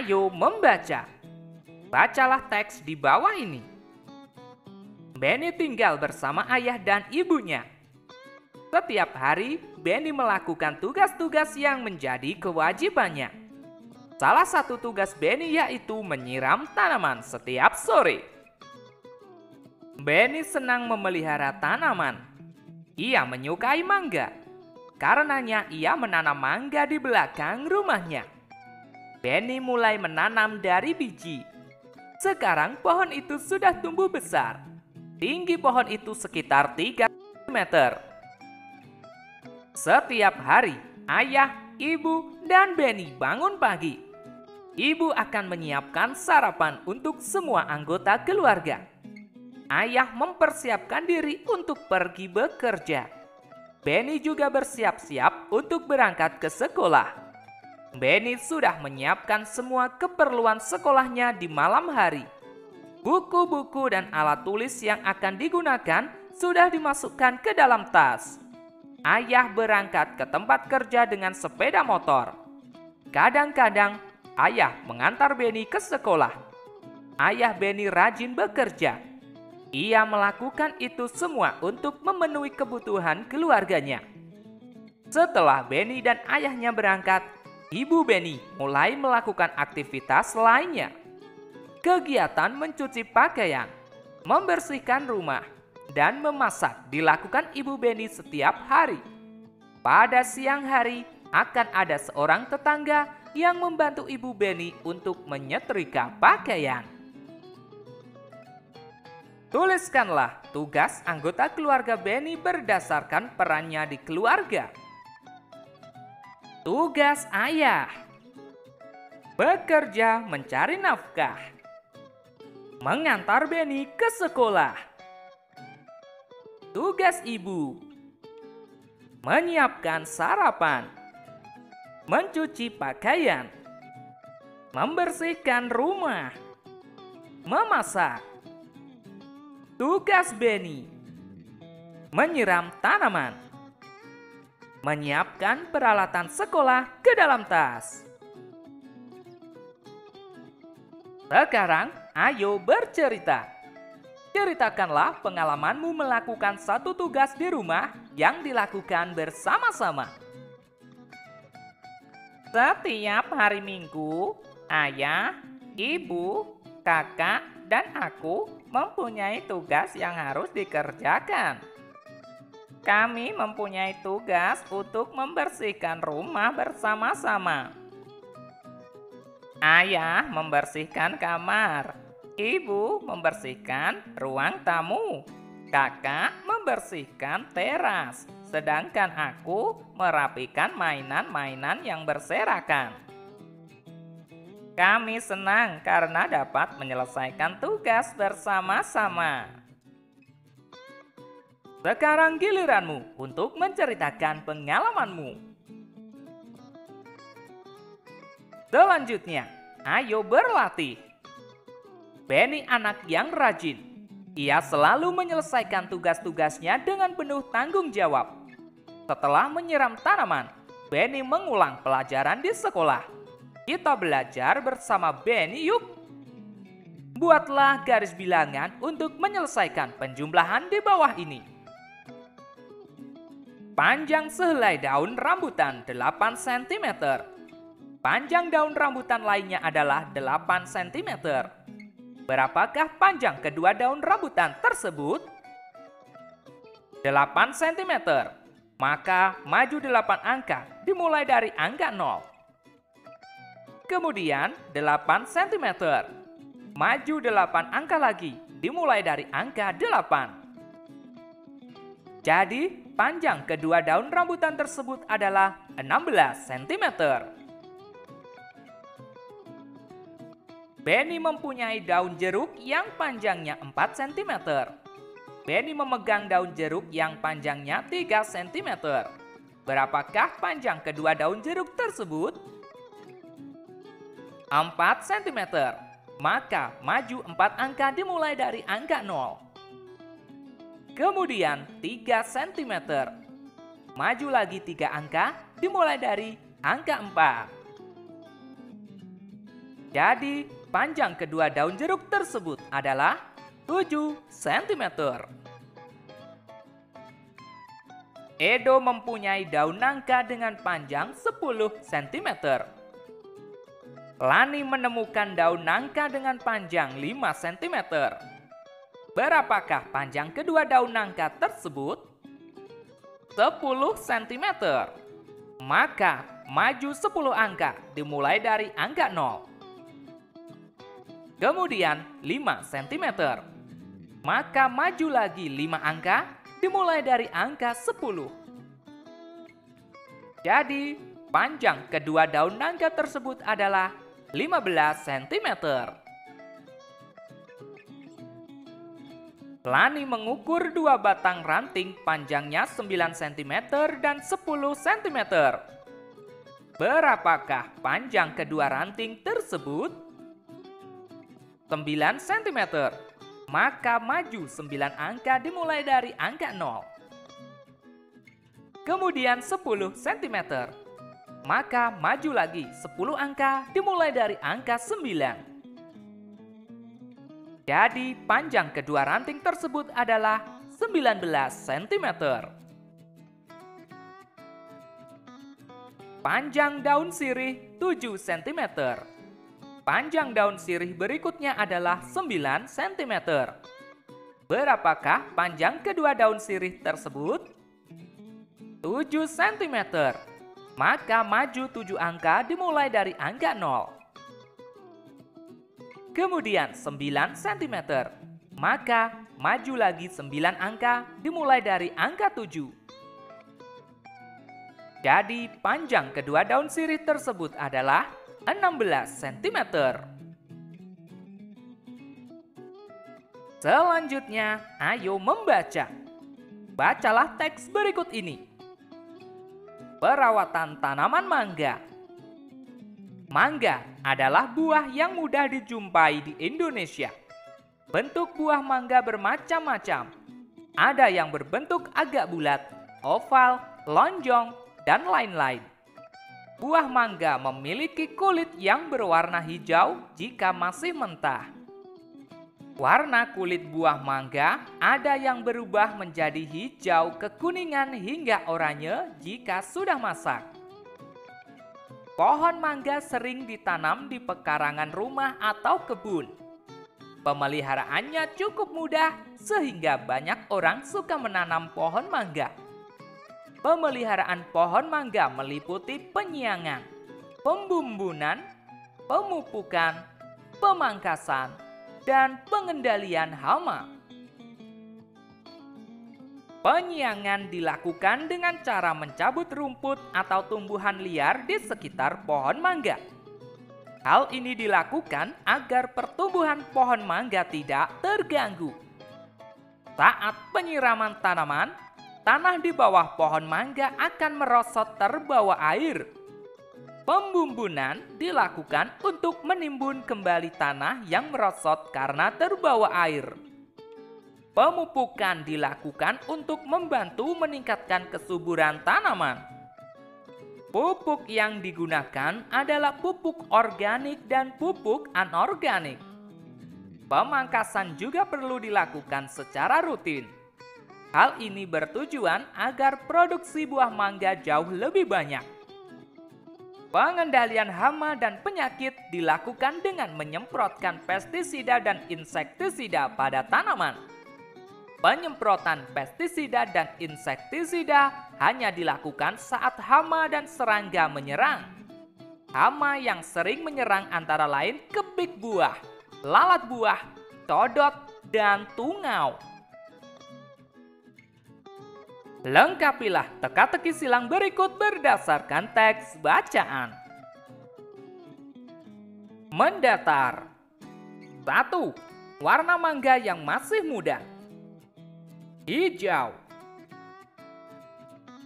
Ayo membaca. Bacalah teks di bawah ini. Benny tinggal bersama ayah dan ibunya. Setiap hari, Benny melakukan tugas-tugas yang menjadi kewajibannya. Salah satu tugas Benny yaitu menyiram tanaman setiap sore. Benny senang memelihara tanaman. Ia menyukai mangga. Karenanya ia menanam mangga di belakang rumahnya. Benny mulai menanam dari biji. Sekarang pohon itu sudah tumbuh besar. Tinggi pohon itu sekitar 3 meter. Setiap hari, ayah, ibu, dan Benny bangun pagi. Ibu akan menyiapkan sarapan untuk semua anggota keluarga. Ayah mempersiapkan diri untuk pergi bekerja. Benny juga bersiap-siap untuk berangkat ke sekolah. Benny sudah menyiapkan semua keperluan sekolahnya di malam hari. Buku-buku dan alat tulis yang akan digunakan sudah dimasukkan ke dalam tas. Ayah berangkat ke tempat kerja dengan sepeda motor. Kadang-kadang, ayah mengantar Benny ke sekolah. Ayah Benny rajin bekerja. Ia melakukan itu semua untuk memenuhi kebutuhan keluarganya. Setelah Benny dan ayahnya berangkat, ibu Benny mulai melakukan aktivitas lainnya. Kegiatan mencuci pakaian, membersihkan rumah, dan memasak dilakukan ibu Benny setiap hari. Pada siang hari, akan ada seorang tetangga yang membantu ibu Benny untuk menyetrika pakaian. Tuliskanlah tugas anggota keluarga Benny berdasarkan perannya di keluarga. Tugas ayah: bekerja mencari nafkah, mengantar Benny ke sekolah. Tugas ibu: menyiapkan sarapan, mencuci pakaian, membersihkan rumah, memasak. Tugas Benny: menyiram tanaman, menyiapkan peralatan sekolah ke dalam tas. Sekarang, ayo bercerita. Ceritakanlah pengalamanmu melakukan satu tugas di rumah yang dilakukan bersama-sama. Setiap hari Minggu, ayah, ibu, kakak, dan aku mempunyai tugas yang harus dikerjakan. Kami mempunyai tugas untuk membersihkan rumah bersama-sama. Ayah membersihkan kamar, ibu membersihkan ruang tamu, kakak membersihkan teras, sedangkan aku merapikan mainan-mainan yang berserakan. Kami senang karena dapat menyelesaikan tugas bersama-sama. Sekarang giliranmu untuk menceritakan pengalamanmu. Selanjutnya, ayo berlatih. Benny anak yang rajin. Ia selalu menyelesaikan tugas-tugasnya dengan penuh tanggung jawab. Setelah menyiram tanaman, Benny mengulang pelajaran di sekolah. Kita belajar bersama Benny yuk. Buatlah garis bilangan untuk menyelesaikan penjumlahan di bawah ini. Panjang sehelai daun rambutan 8 cm. Panjang daun rambutan lainnya adalah 8 cm. Berapakah panjang kedua daun rambutan tersebut? 8 cm. Maka maju 8 angka dimulai dari angka 0. Kemudian 8 cm. Maju 8 angka lagi dimulai dari angka 8. Jadi panjang kedua daun rambutan tersebut adalah 16 cm. Benny mempunyai daun jeruk yang panjangnya 4 cm. Benny memegang daun jeruk yang panjangnya 3 cm. Berapakah panjang kedua daun jeruk tersebut? 4 cm. Maka maju 4 angka dimulai dari angka 0. Kemudian 3 cm. Maju lagi 3 angka dimulai dari angka 4. Jadi, panjang kedua daun jeruk tersebut adalah 7 cm. Edo mempunyai daun nangka dengan panjang 10 cm. Lani menemukan daun nangka dengan panjang 5 cm. Berapakah panjang kedua daun nangka tersebut? 10 cm. Maka, maju 10 angka dimulai dari angka 0. Kemudian 5 cm. Maka maju lagi 5 angka dimulai dari angka 10. Jadi, panjang kedua daun nangka tersebut adalah 15 cm. Lani mengukur 2 batang ranting panjangnya 9 cm dan 10 cm. Berapakah panjang kedua ranting tersebut? 9 cm. Maka maju 9 angka dimulai dari angka 0. Kemudian 10 cm. Maka maju lagi 10 angka dimulai dari angka 9. Jadi panjang kedua ranting tersebut adalah 19 cm. Panjang daun sirih 7 cm. Panjang daun sirih berikutnya adalah 9 cm. Berapakah panjang kedua daun sirih tersebut? 7 cm. Maka maju 7 angka dimulai dari angka 0. Kemudian 9 cm. Maka maju lagi 9 angka dimulai dari angka 7. Jadi panjang kedua daun sirih tersebut adalah 16 cm. Selanjutnya, ayo membaca. Bacalah teks berikut ini. Perawatan tanaman mangga. Mangga adalah buah yang mudah dijumpai di Indonesia. Bentuk buah mangga bermacam-macam. Ada yang berbentuk agak bulat, oval, lonjong, dan lain-lain. Buah mangga memiliki kulit yang berwarna hijau jika masih mentah. Warna kulit buah mangga ada yang berubah menjadi hijau kekuningan hingga oranye jika sudah masak. Pohon mangga sering ditanam di pekarangan rumah atau kebun. Pemeliharaannya cukup mudah sehingga banyak orang suka menanam pohon mangga. Pemeliharaan pohon mangga meliputi penyiangan, pembumbunan, pemupukan, pemangkasan, dan pengendalian hama. Penyiangan dilakukan dengan cara mencabut rumput atau tumbuhan liar di sekitar pohon mangga. Hal ini dilakukan agar pertumbuhan pohon mangga tidak terganggu. Saat penyiraman tanaman, tanah di bawah pohon mangga akan merosot terbawa air. Pembumbunan dilakukan untuk menimbun kembali tanah yang merosot karena terbawa air. Pemupukan dilakukan untuk membantu meningkatkan kesuburan tanaman. Pupuk yang digunakan adalah pupuk organik dan pupuk anorganik. Pemangkasan juga perlu dilakukan secara rutin. Hal ini bertujuan agar produksi buah mangga jauh lebih banyak. Pengendalian hama dan penyakit dilakukan dengan menyemprotkan pestisida dan insektisida pada tanaman. Penyemprotan pestisida dan insektisida hanya dilakukan saat hama dan serangga menyerang. Hama yang sering menyerang antara lain kepik buah, lalat buah, codot, dan tungau. Lengkapilah teka-teki silang berikut berdasarkan teks bacaan. Mendatar. 1. Warna mangga yang masih muda. Hijau.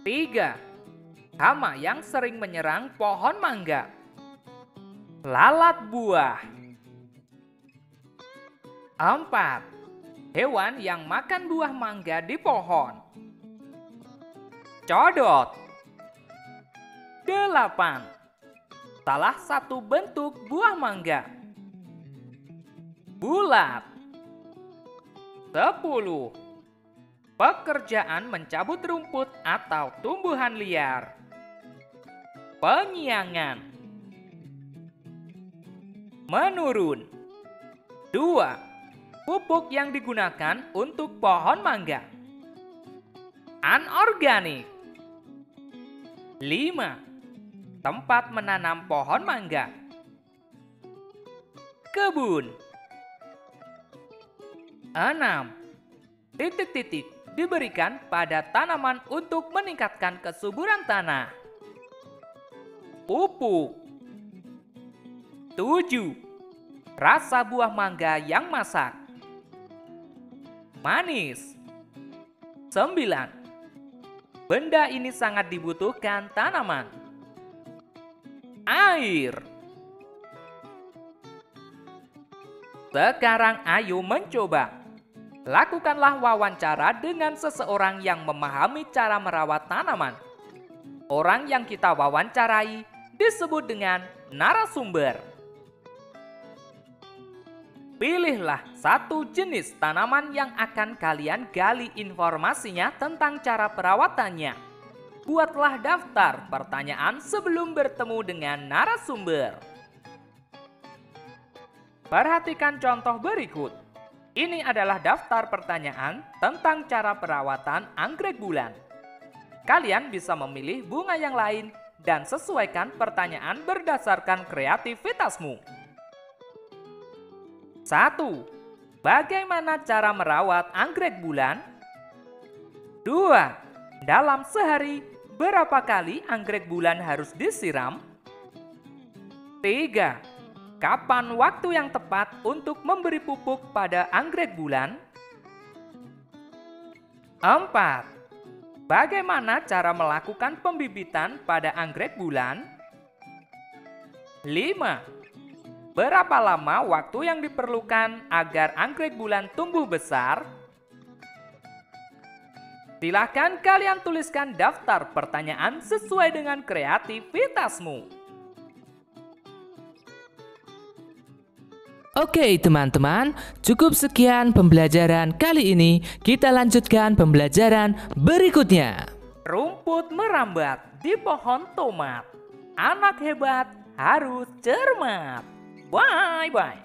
3. Hama yang sering menyerang pohon mangga. Lalat buah. 4. Hewan yang makan buah mangga di pohon. Codot. 8. salah satu bentuk buah mangga. Bulat. 10. Pekerjaan mencabut rumput atau tumbuhan liar. Penyiangan. Menurun. 2. Pupuk yang digunakan untuk pohon mangga. Anorganik. 5. Tempat menanam pohon mangga. Kebun. 6. Titik-titik diberikan pada tanaman untuk meningkatkan kesuburan tanah. Pupuk. 7. Rasa buah mangga yang masak. Manis. 9. Benda ini sangat dibutuhkan tanaman. Air. Sekarang ayo mencoba. Lakukanlah wawancara dengan seseorang yang memahami cara merawat tanaman. Orang yang kita wawancarai disebut dengan narasumber. Pilihlah satu jenis tanaman yang akan kalian gali informasinya tentang cara perawatannya. Buatlah daftar pertanyaan sebelum bertemu dengan narasumber. Perhatikan contoh berikut. Ini adalah daftar pertanyaan tentang cara perawatan anggrek bulan. Kalian bisa memilih bunga yang lain dan sesuaikan pertanyaan berdasarkan kreativitasmu. 1. Bagaimana cara merawat anggrek bulan? 2. Dalam sehari, berapa kali anggrek bulan harus disiram? 3. Kapan waktu yang tepat untuk memberi pupuk pada anggrek bulan? 4. Bagaimana cara melakukan pembibitan pada anggrek bulan? 5. Berapa lama waktu yang diperlukan agar anggrek bulan tumbuh besar? Silakan kalian tuliskan daftar pertanyaan sesuai dengan kreativitasmu. Oke teman-teman, cukup sekian pembelajaran kali ini. Kita lanjutkan pembelajaran berikutnya. Rumput merambat di pohon tomat. Anak hebat harus cermat. Bye-bye.